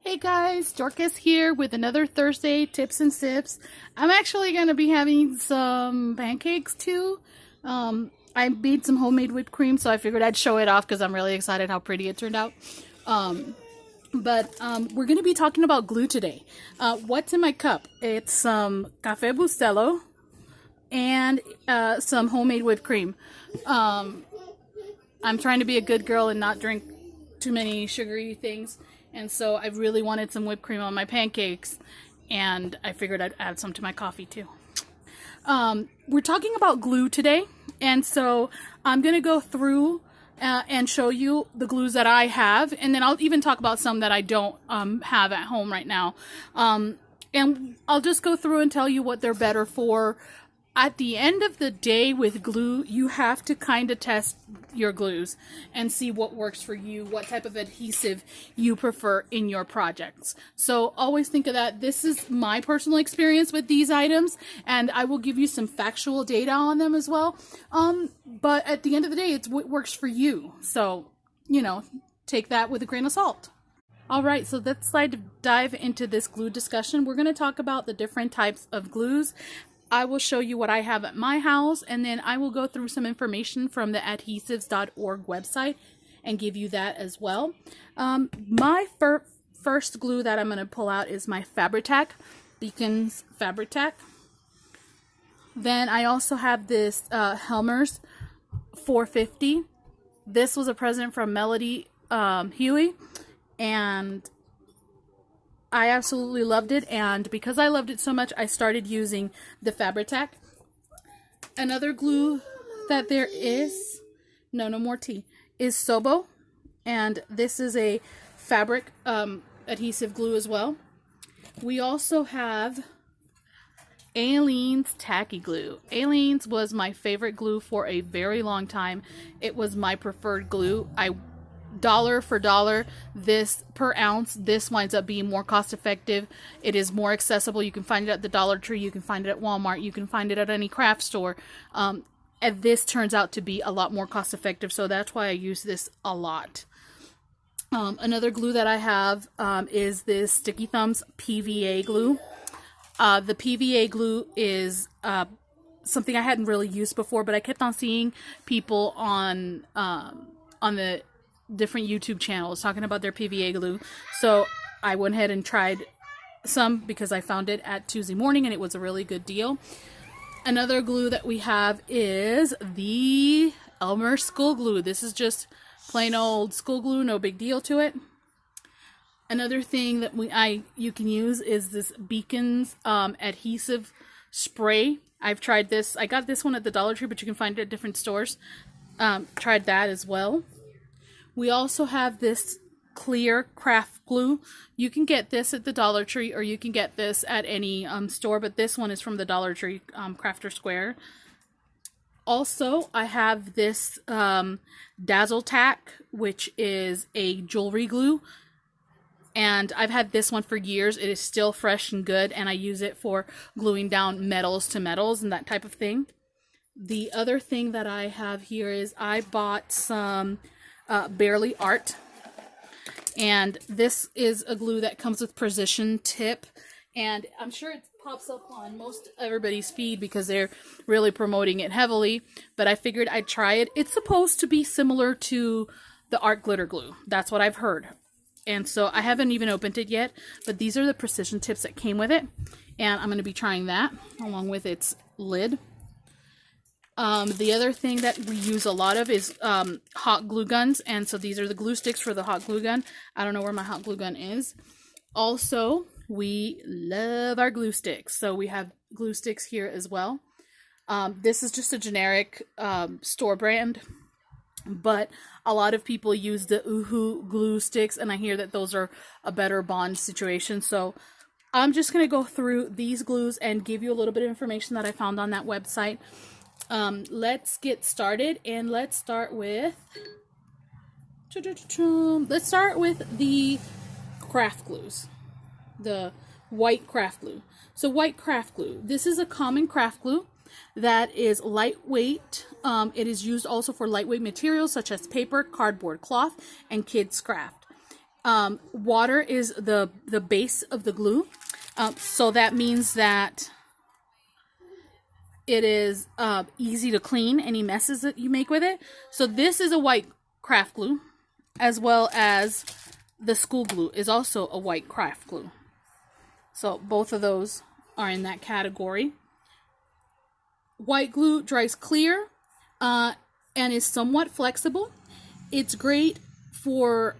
Hey guys, Dorcas here with another Thursday Tips and Sips. I'm actually going to be having some pancakes too. I made some homemade whipped cream, so I figured I'd show it off because I'm really excited how pretty it turned out. We're going to be talking about glue today. What's in my cup? It's some Café Bustelo and some homemade whipped cream. I'm trying to be a good girl and not drink too many sugary things. And so I really wanted some whipped cream on my pancakes, and I figured I'd add some to my coffee too. We're talking about glue today, and so I'm going to go through and show you the glues that I have, and then I'll even talk about some that I don't have at home right now. And I'll just go through and tell you what they're better for. At the end of the day with glue, you have to kind of test your glues and see what works for you, what type of adhesive you prefer in your projects. So always think of that. This is my personal experience with these items, and I will give you some factual data on them as well. But at the end of the day, it's what works for you. So, take that with a grain of salt. All right, so let's dive into this glue discussion. We're going to talk about the different types of glues. I will show you what I have at my house, and then I will go through some information from the adhesives.org website and give you that as well. My first glue that I'm going to pull out is my Fabri-Tac, Beacons Fabri-Tac. Then I also have this Helmer's 450. This was a present from Melody Huey, and I absolutely loved it, and because I loved it so much, I started using the Fabri-Tac. Another glue that there is, no more tea, is Sobo, and this is a fabric adhesive glue as well. We also have Aleene's Tacky Glue. Aleene's was my favorite glue for a very long time. It was my preferred glue. Dollar for dollar, this per ounce, this winds up being more cost effective. It is more accessible. You can find it at the Dollar Tree, you can find it at Walmart, you can find it at any craft store, and this turns out to be a lot more cost effective, so that's why I use this a lot. Another glue that I have is this Sticky Thumbs PVA glue. The PVA glue is something I hadn't really used before, but I kept on seeing people on the different YouTube channels talking about their PVA glue, so I went ahead and tried some because I found it at Tuesday Morning and it was a really good deal. Another glue that we have is the Elmer School Glue. This is just plain old school glue, no big deal to it. Another thing that you can use is this Beacons adhesive spray. I've tried this. I got this one at the Dollar Tree, but you can find it at different stores. Tried that as well. We also have this clear craft glue. You can get this at the Dollar Tree, or you can get this at any store, but this one is from the Dollar Tree, Crafter Square. Also, I have this Dazzle Tack, which is a jewelry glue, and I've had this one for years. It is still fresh and good, and I use it for gluing down metals to metals and that type of thing. The other thing that I have here is I bought some Barely Art, and this is a glue that comes with precision tip, and I'm sure it pops up on most everybody's feed because they're really promoting it heavily, but I figured I'd try it. It's supposed to be similar to the Art Glitter Glue. That's what I've heard, and so I haven't even opened it yet, but these are the precision tips that came with it, and I'm going to be trying that along with its lid. The other thing that we use a lot of is hot glue guns, and so these are the glue sticks for the hot glue gun. I don't know where my hot glue gun is. Also, we love our glue sticks, so we have glue sticks here as well. This is just a generic store brand, but a lot of people use the Uhu glue sticks, and I hear that those are a better bond situation. So I'm just going to go through these glues and give you a little bit of information that I found on that website. Let's get started, and let's start with the craft glues, the white craft glue. So white craft glue, this is a common craft glue that is lightweight. It is used also for lightweight materials such as paper, cardboard, cloth, and kids craft. Water is the base of the glue. So that means that it is easy to clean any messes that you make with it. So this is a white craft glue, as well as the school glue is also a white craft glue. So both of those are in that category. White glue dries clear and is somewhat flexible. It's great for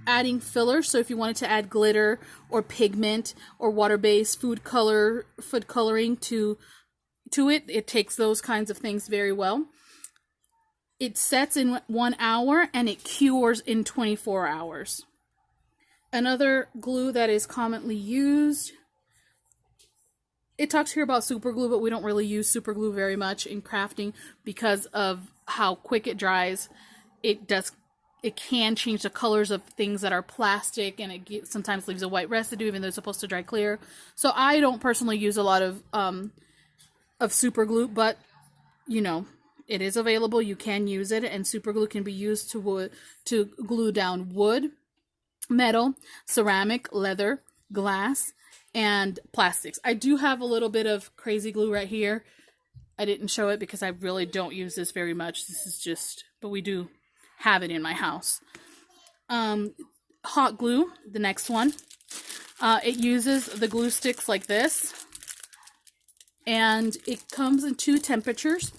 adding filler. So if you wanted to add glitter or pigment or water-based food coloring to it, it takes those kinds of things very well. It sets in 1 hour and it cures in 24 hours. Another glue that is commonly used, it talks here about super glue, but we don't really use super glue very much in crafting because of how quick it dries. It can change the colors of things that are plastic, and it sometimes leaves a white residue even though it's supposed to dry clear. So I don't personally use a lot of super glue, but you know, it is available. You can use it, and super glue can be used to glue down wood, metal, ceramic, leather, glass, and plastics. I do have a little bit of crazy glue right here. I didn't show it because I really don't use this very much. This is just, but we do have it in my house. Hot glue, the next one. It uses the glue sticks like this, and it comes in 2 temperatures.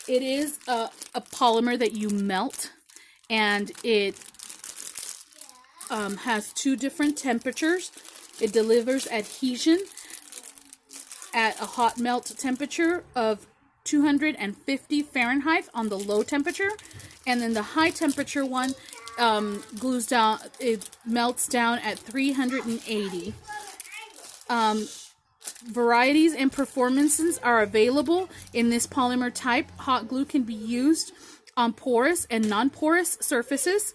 It is a polymer that you melt, and it has 2 different temperatures. It delivers adhesion at a hot melt temperature of 250 Fahrenheit on the low temperature, and then the high temperature one glues down, it melts down at 380. Varieties and performances are available in this polymer type. Hot glue can be used on porous and non-porous surfaces.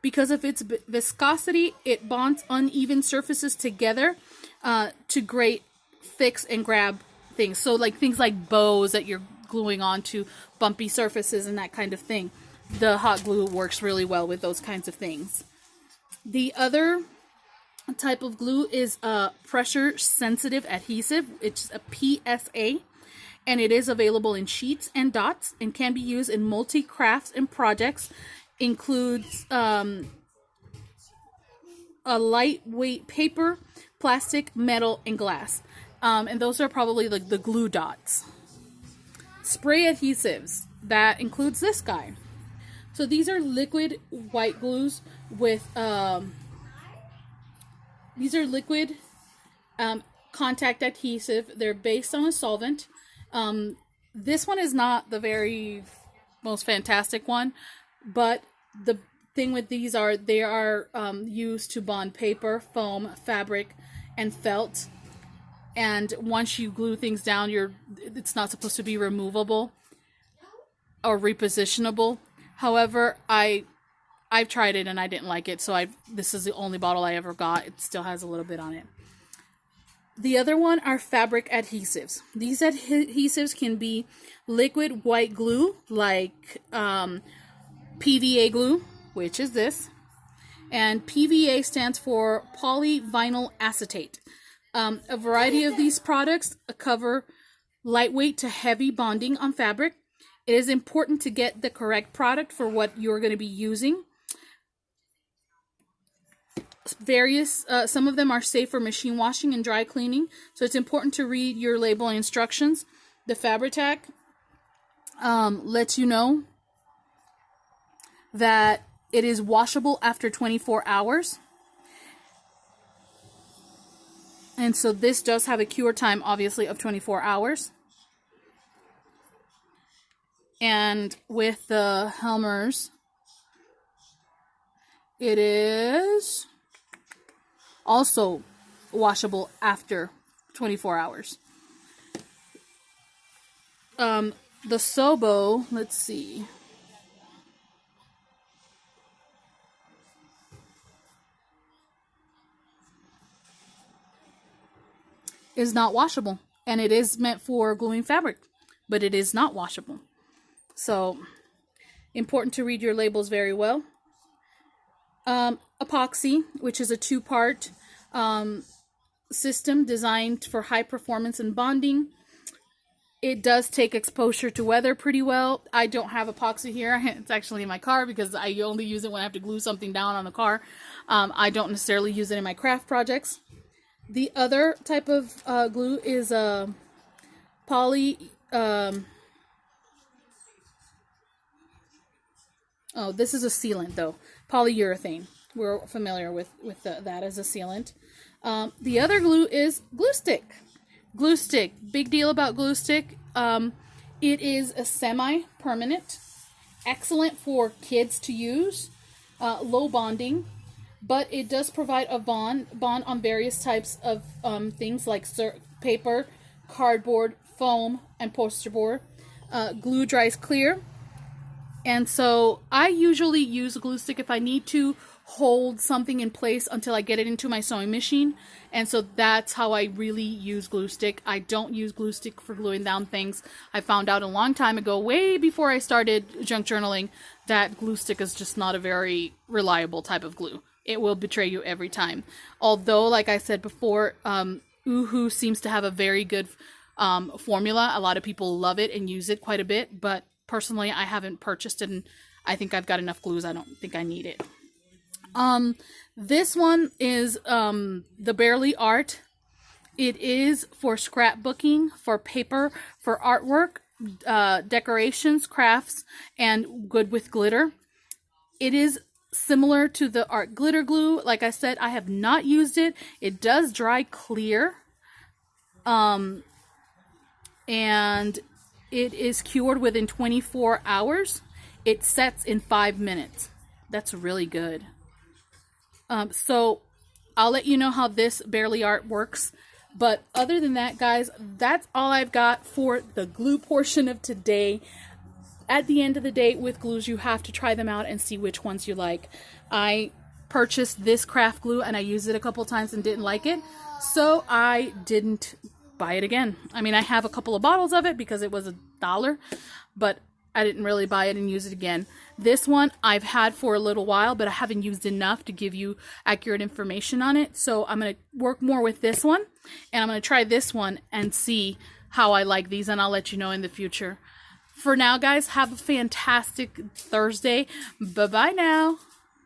Because of its viscosity, it bonds uneven surfaces together to great fix and grab things. So like things like bows that you're gluing onto bumpy surfaces and that kind of thing. The hot glue works really well with those kinds of things. The other type of glue is a pressure sensitive adhesive. It's a PSA, and it is available in sheets and dots and can be used in multi-crafts and projects. Includes a lightweight paper, plastic, metal, and glass. And those are probably like the glue dots. Spray adhesives. That includes this guy. So these are liquid white glues with these are liquid contact adhesive. They're based on a solvent. This one is not the very most fantastic one, but the thing with these are they are used to bond paper, foam, fabric, and felt. And once you glue things down, it's not supposed to be removable or repositionable. However, I've tried it and I didn't like it, so this is the only bottle I ever got. It still has a little bit on it. The other one are fabric adhesives. These adhesives can be liquid white glue, like PVA glue, which is this. And PVA stands for polyvinyl acetate. A variety of these products cover lightweight to heavy bonding on fabric. It is important to get the correct product for what you're going to be using. Some of them are safe for machine washing and dry cleaning, so it's important to read your label and instructions. The Fabri-Tac lets you know that it is washable after 24 hours. And so this does have a cure time, obviously, of 24 hours. And with the Helmers, it is also washable after 24 hours. The Sobo, let's see. Is not washable, and it is meant for gluing fabric, but it is not washable. So important to read your labels very well. epoxy, which is a two-part system designed for high performance and bonding. It does take exposure to weather pretty well. I don't have epoxy here. It's actually in my car because I only use it when I have to glue something down on the car. I don't necessarily use it in my craft projects. The other type of glue is poly... oh, this is a sealant though. Polyurethane. We're familiar with that as a sealant. The other glue is glue stick. Glue stick. Big deal about glue stick. It is a semi-permanent. Excellent for kids to use. Low bonding. But it does provide a bond on various types of things like paper, cardboard, foam, and poster board. Glue dries clear. And so I usually use a glue stick if I need to hold something in place until I get it into my sewing machine. And so that's how I really use glue stick. I don't use glue stick for gluing down things. I found out a long time ago, way before I started junk journaling, that glue stick is just not a very reliable type of glue. It will betray you every time. Although, like I said before, Oohoo seems to have a very good formula. A lot of people love it and use it quite a bit, but personally, I haven't purchased it, and I think I've got enough glues. I don't think I need it. This one is the Bearly Art. It is for scrapbooking, for paper, for artwork, decorations, crafts, and good with glitter. It is similar to the Art Glitter Glue. Like I said, I have not used it. It does dry clear. And it is cured within 24 hours. It sets in 5 minutes. That's really good. So I'll let you know how this Bearly Art works. But other than that, guys, that's all I've got for the glue portion of today. At the end of the day, with glues, you have to try them out and see which ones you like. I purchased this craft glue and I used it a couple times and didn't like it. So I didn't buy it again. I mean, I have a couple of bottles of it because it was $1, but I didn't really buy it and use it again. This one I've had for a little while, but I haven't used enough to give you accurate information on it. So I'm going to work more with this one, and I'm going to try this one and see how I like these, and I'll let you know in the future. For now, guys, have a fantastic Thursday. Bye-bye now.